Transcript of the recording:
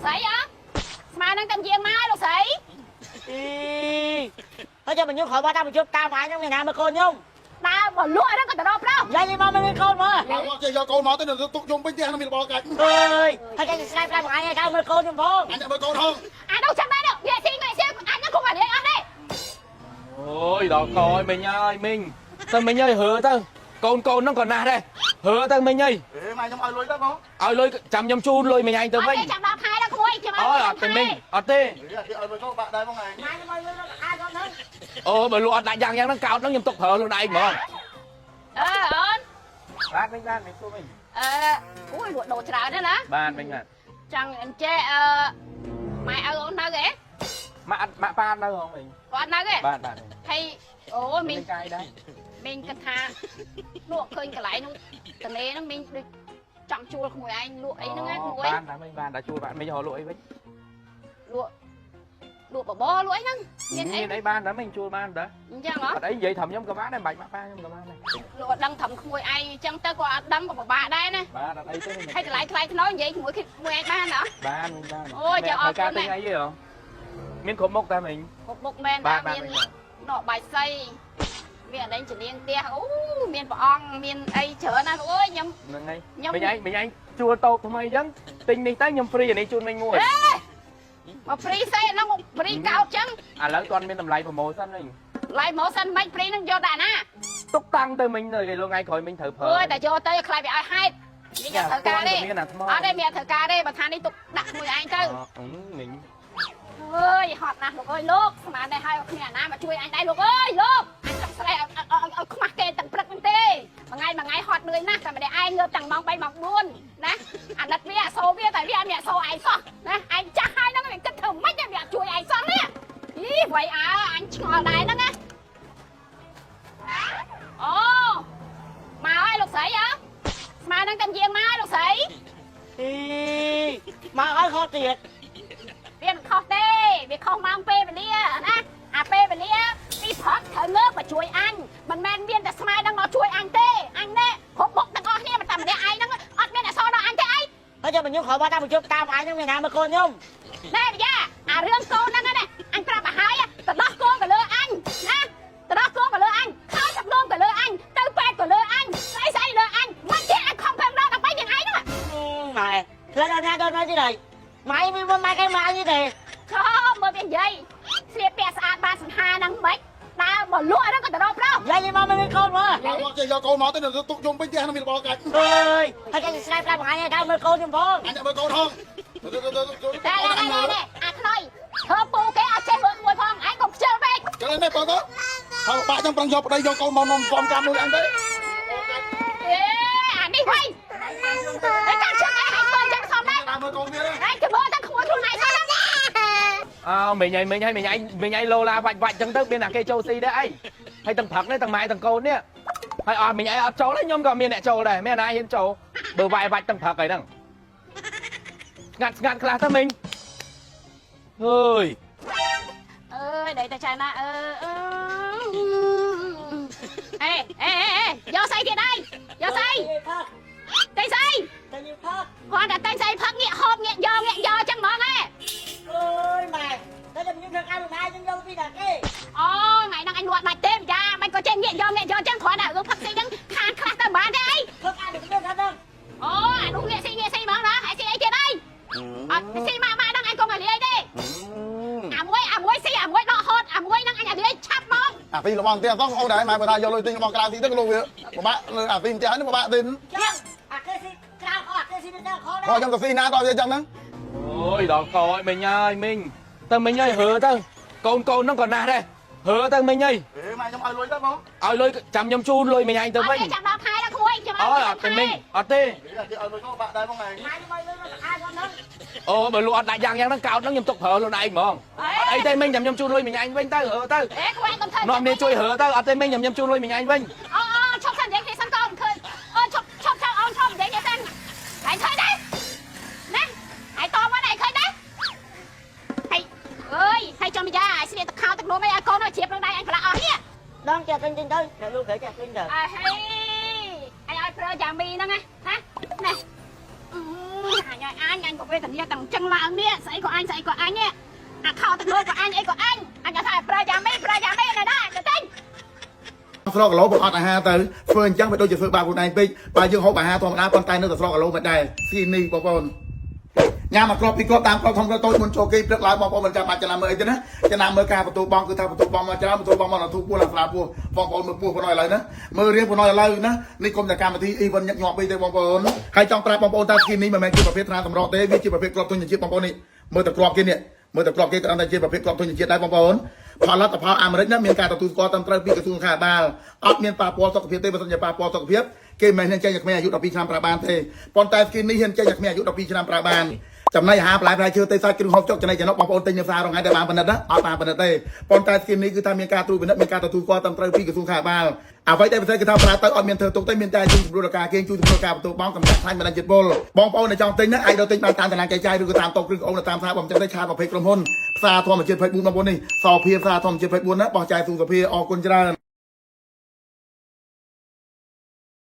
ស្រីអ្ហ៎ស្មានឹងតែជាងមកលោកស្រីហើយចាំខ្ញុំខំបាត់តាមជួបតាមអាយខ្ញុំថ្ងៃណាមើលកូនខ្ញុំដើរមកលក់ហ្នឹងក៏ទៅរកប្រោយាយមកមានកូនមកមកចេះយកកូនមកទៅទុកខ្ញុំពេញផ្ទះនឹងមានរបស់កាច់អើយហើយចាំស្ដាយប្រាប់ថ្ងៃឲ្យកៅមើលកូនខ្ញុំផងអញមើលកូនហងអានោះចាំដែរវាស៊ីងាយស៊ីអញហ្នឹងគុំអត់ទេអត់ទេអូយដល់កឲ្យមិញហើយមិញទៅមិញហើយហើទៅកូនហ្នឹងក៏ណាស់ដែរហើទៅមិញហើយម៉ែខ្ញុំឲ្យលុយទៅបងឲ្យលុយចាំខ្ញុំជូនលុយមិញឯងទៅវិញចាំដល់ខែដល់ក្មួយខ្ញុំអូយអត់ទេមិញអត់ទេគេឲ្យលុយទៅបាក់ដែរបងឯងម៉ែខ្ញុំឲ្យលុយដល់អាយកូនហ្នឹងអូបើលក់អត់ដាក់យ៉ាងហ្នឹងកោតហ្នឹងខ្ញុំទុកប្រើខ្លួនឯងហ្មងអូនបាទមិញបាទមិញខ្លួនមិញអូយលក់ដូរច្រើនណាស់ណាបាទមិញបាទចង់អញ្ចេះម៉ែឲ្យអូននៅទេម៉ាក់ប៉ានៅហងមិញគាត់នៅទេបាទហើយអូមីងកាយដែរមីងគិតថាលក់ឃើញកន្លែងនោះតនេហ្នឹងមីងដូចចង់ជួលក្មួយឯងលក់អីហ្នឹងណាក្មួយបានតែមិញបានតែជួលបាទមិញរកលក់អីវិញលក់បបរលក់អីហ្នឹងមានអីបានតែមិញជួលបានតើអញ្ចឹងហ៎អត់អីនិយាយត្រឹមខ្ញុំក៏បានដែរបាច់ម៉ាក់ប៉ាខ្ញុំក៏បានដែរលក់ដឹងត្រឹមក្មួយឯងអញ្ចឹងទៅគាត់អត់ដឹងក៏ពិបាកដែរណាបាទអត់អីទេហើយកន្លែងថ្លៃថ្នូរនិយាយជាមួយឯងបានហ៎បានអូយចាំអត់ការទិញអីហ៎មានគ្រប់មុខតែមិញគ្រប់មុខមែនតែមានដកបាយសីមានអីជំនាញផ្ទះអូមានព្រះអង្គមានអីច្រើនណាស់លោកអើយខ្ញុំហ្នឹងហើយមិញឯងជួលតូបថ្មីអញ្ចឹងទិញនេះទៅខ្ញុំហ្វ្រីអានេះជូនមិញមួយមកហ្វ្រីសេហ្នឹងហ្វ្រីកោតអញ្ចឹងឥឡូវគាត់មានតម្លៃប្រូម៉ូសិនវិញតម្លៃម៉ូសិនមិនហ្វ្រីហ្នឹងយកដាក់ណាទុកតាំងទៅមិញនៅគេលោកថ្ងៃក្រោយមិញត្រូវប្រើអើយតែយកទៅខ្លាចវាឲ្យហេតុនេះយកត្រូវការទេអត់ទេមានត្រូវការទេបើថានេះទុកដាក់មួយឯងទៅមិញអើយហត់ណាស់លោកអើយលោកស្មានតែឲ្យគ្នាណាមកជួយអញដែរលោកអើយលោកអញចង់ស្រែកឲ្យខ្មាស់គេទាំងព្រឹកហ្នឹងទេមួយថ្ងៃហត់នឿយណាស់តែម្នាក់ឯងងើបតាំងម៉ោង3ម៉ោង4ណាអាណិតវាអសូរវាតែវាអត់មានអសូរឯងសោះណាឯងចាស់ហើយហ្នឹងវាគិតធ្វើម៉េចវាអត់ជួយឯងសោះនេះអីវ៉ៃអើអញឆ្ងល់ដែរហ្នឹងណាអូមកហើយលោកស្រីហ៎ស្មាននឹងតែជាងមកលោកស្រីមកឲ្យខុសទៀតវាមិនខុសទេវាខុសម៉ោងពេលវេលាណាអាពេលវេលាពីព្រឹកត្រូវងើបមកជួយអញមិនមែនមានតែស្មាយនឹងមកជួយអញទេអញណែគ្រប់បុកទាំងអស់គ្នាមិនតែម្នាក់ឯងហ្នឹងអត់មានអសរដល់អញទេអីហើយចាំខ្ញុំខំបាត់តាមជួបតាមអាយខ្ញុំថ្ងៃណាមើលកូនខ្ញុំណែវិយាអារឿងកូនហ្នឹងណាអញប្រាប់ឲ្យហើយទៅដោះកូនទៅលើអញណាទៅដោះកូនទៅលើអញខោចាប់លងទៅលើអញទៅពេទ្យទៅលើអញស្អីលើអញមិនចេះអញខំប្រឹងដល់ដើម្បីយ៉ាងឯងហ្នឹងម៉ែធ្វើដល់ណាដល់ណាទីនេះម៉ែមានម៉ែគេម៉ែនេះទេឈប់មើលវានិយាយស្លៀកពាក់ស្អាតបានសង្ហាហ្នឹងមិនដើរមកលក់ហ្នឹងក៏ទៅរកប្រោយាយមកមានកូនមកមកចេះយកកូនមកទៅទុកខ្ញុំពេញផ្ទះនឹងមានរបស់កាច់អើយហើយចាំស្ដាយប្រាប់ថ្ងៃឲ្យកៅមើលកូនខ្ញុំផងអញមើលកូនហងតែអាខ្នុយធ្វើពូគេអត់ចេះមើលមួយផងឯងកុំខ្ជិលពេកចឹងនេះបងទៅហើយបាក់ចឹងប្រឹងយកប្តីយកកូនមកនំសំចាំមួយអញទៅអានេះវិញតែចាំជឹងឯងឲ្យធ្វើចឹងសំដែរតាមមើលកូនវាឯងទៅមើលតែក្មួយខ្លួនឯងទៅមិញឯងឡូឡាវាច់ចឹងទៅមានតែគេចូលស៊ីដែរអីហើយទាំងផឹកនេះទាំងម៉ែទាំងកូននេះហើយអត់មិញឯងអត់ចូលទេខ្ញុំក៏មានអ្នកចូលដែរមានណាហ៊ានចូលបើវាច់ទាំងផឹកអីហ្នឹងស្ងាត់ខ្លះទៅមិញអើយដេកតែចាណាយកស្អីទៀតហើយយកស្អីតែស្អីគាត់តែតែស្អីផឹកងាកហូបងាកយកចឹងហ្មងហ៎អើយម៉ែតែខ្ញុំធ្វើការលោកម៉ែខ្ញុំយកពីតាគេអូថ្ងៃហ្នឹងអញលក់ដាច់ទេយ៉ាមិនក៏ចេះងាកយកចឹងគ្រាន់តែរឿងផឹកស៊ីហ្នឹងខានខ្លះទៅបានទេអីធ្វើការលោកខ្ញុំថាទៅអូអានោះងាកស៊ីហ្មងណាហើយស៊ីអីទៀតអីអត់ស៊ីមកហ្នឹងអញកុំឲ្យលាយទេអាមួយស៊ីអាមួយដកហូតអាមួយហ្នឹងអញឲ្យលាយឆាប់ហ្មងអាពីរបស់ផ្ទះផងអូនដែរម៉ែបើថាយកលុយទិញរបស់ក្រៅទីទៅលោកវាពិបាកលើអាពីផ្ទះនេះពិបាកទិញចឹងអាគេស៊ីក្រៅអាគេស៊ីទៅខោដែរខ្ញុំទៅស៊ីណាតើវាចឹងហ្នឹងអូយដល់កឲ្យមិញហើយមិញទៅមិញហើយហើទៅកូនហ្នឹងក៏ណាស់ដែរហើទៅមិញហើយម៉ែខ្ញុំឲ្យលុយទៅបងឲ្យលុយចាំខ្ញុំជូនលុយមិញឯងទៅវិញចាំដល់ខែដល់ក្មួយចាំអូយអត់ទេមិញអត់ទេគេឲ្យលុយទៅបាក់ដែរបងឯងម៉ែខ្ញុំឲ្យលុយទៅអាយហ្នឹងអូបើលក់អត់ដាក់យ៉ាងហ្នឹងកោតហ្នឹងខ្ញុំទុកប្រើខ្លួនឯងហ្មងអត់អីទេមិញចាំខ្ញុំជូនលុយមិញឯងវិញទៅហើទៅខ្វែងកុំធ្វើនាំគ្នាជួយហើទៅអត់ទេមិញខ្ញុំជូនលុយមិញឯងវិញអូឈប់សិននិយាយគ្នាសិនកូនឃើញអូឈប់អូនឈប់និយាយគ្នាសិនឯងឃើញដែរណាឯងតមកឯងឃើញដែរហើយអើយហើយចំយ៉ាស្លៀកទឹកខោទឹកនោមអីឲ្យកូនឲ្យជ្រាបនឹងដៃអញប្រឡាក់អស់នេះដងចេះទិញទៅលោកគេចេះទិញទៅអើហេអញឲ្យប្រើយ៉ាមីហ្នឹងណាណែអញ anh có về tận nhà tầng chân là nè sẽ có anh nhé à khao tận lôi của anh ấy có anh có thể pra giá mê này đây cái tên ស្រកគីឡូបងអត់អាហារទៅធ្វើអញ្ចឹងវាដូចជាធ្វើបាបខ្លួនឯងពេកបើយើងហូបអាហារធម្មតាប៉ុន្តែនៅតែស្រកគីឡូមិនដែរស៊ីនេះបងប្អូនញ៉ាំមកគ្រាប់ពីគ្រាប់តាមគ្រាប់ធំគ្រាប់តូចមុនចូលគេព្រឹកឡើងបងប្អូនមិនចាំបាច់ចំណាំមើលអីទេណាចំណាំមើលការបន្ទូបងគឺថាបន្ទូបងមកច្រើនបន្ទូបងមកដល់ធូបពោះឡើងស្លាបពោះបងប្អូនមើលពោះប៉ុណ្ណោះឥឡូវណាមើលរៀងប៉ុណ្ណោះឥឡូវណានេះគុំតែកម្មវិធីអ៊ីវិនញឹកញាប់ពេកទេបងប្អូនហើយចង់ប្រាប់បងប្អូនថាស្គីនេះមិនមែនជាប្រភេទថ្នាំសម្រក់ទេវាជាប្រភេទគ្រាប់ទុនជាតិបងប្អូននេះមើលតែគ្រាប់គេនេះមើលតែគ្រាប់គេក៏អត់តែជាប្រភេទគ្រាប់ទុនជាតិដែរបងប្អូនផលិតផលអាមេរិកណាមានការទទួលស្គាល់ត្រឹមត្រូវពីក្រសួងខាបាលអត់មានប៉ះពាល់សុខភាពទេបើសិនជាប៉ះពាល់សុខភាពគេមិនហ៊ានចេញឲ្យក្មេងអាយុ12ឆ្នាំប្រើបានទេប៉ុន្តែស្គីនេះហ៊ានចេញឲ្យក្មេងអាយុ12ឆ្នាំប្រើបានចំណីអាហារបន្លែផ្លែឈើទេសាច់គ្រឿងហូបចុកចំណីចំណុកបងប្អូនទិញនៅផ្សាររងថ្ងៃតែបានពិនិត្យណាអត់បានពិនិត្យទេប៉ុន្តែស្គីនេះគឺថាមានការត្រួតពិនិត្យមានការទទួលស្គាល់ត្រឹមត្រូវពីក្រសួងខាបាលអ្វីដែលពិសេសគឺថាប្រើទៅអត់មានធ្វើទុកទេមានតែជួយសម្រួលដល់ការគេងជួយសម្រួលការបន្ទោបងកម្ចាត់ខ្លាញ់បណ្ដាញចិត្តពលបងប្អូនដែលចង់ទិញណាអាចទៅទិញបានតាមតារាងចែកចាយឬក៏តាមតូបគ្រឿងអូនតាមផ្សារបងចឹងទៅឆាត20ក្រុមហ៊ុនផ្សារធម្មជាតិ24បងប្អូននេះសោភាផ្សារធម្មជាតិ24ណាបោះចាយទូសភាអរគុណច្រើន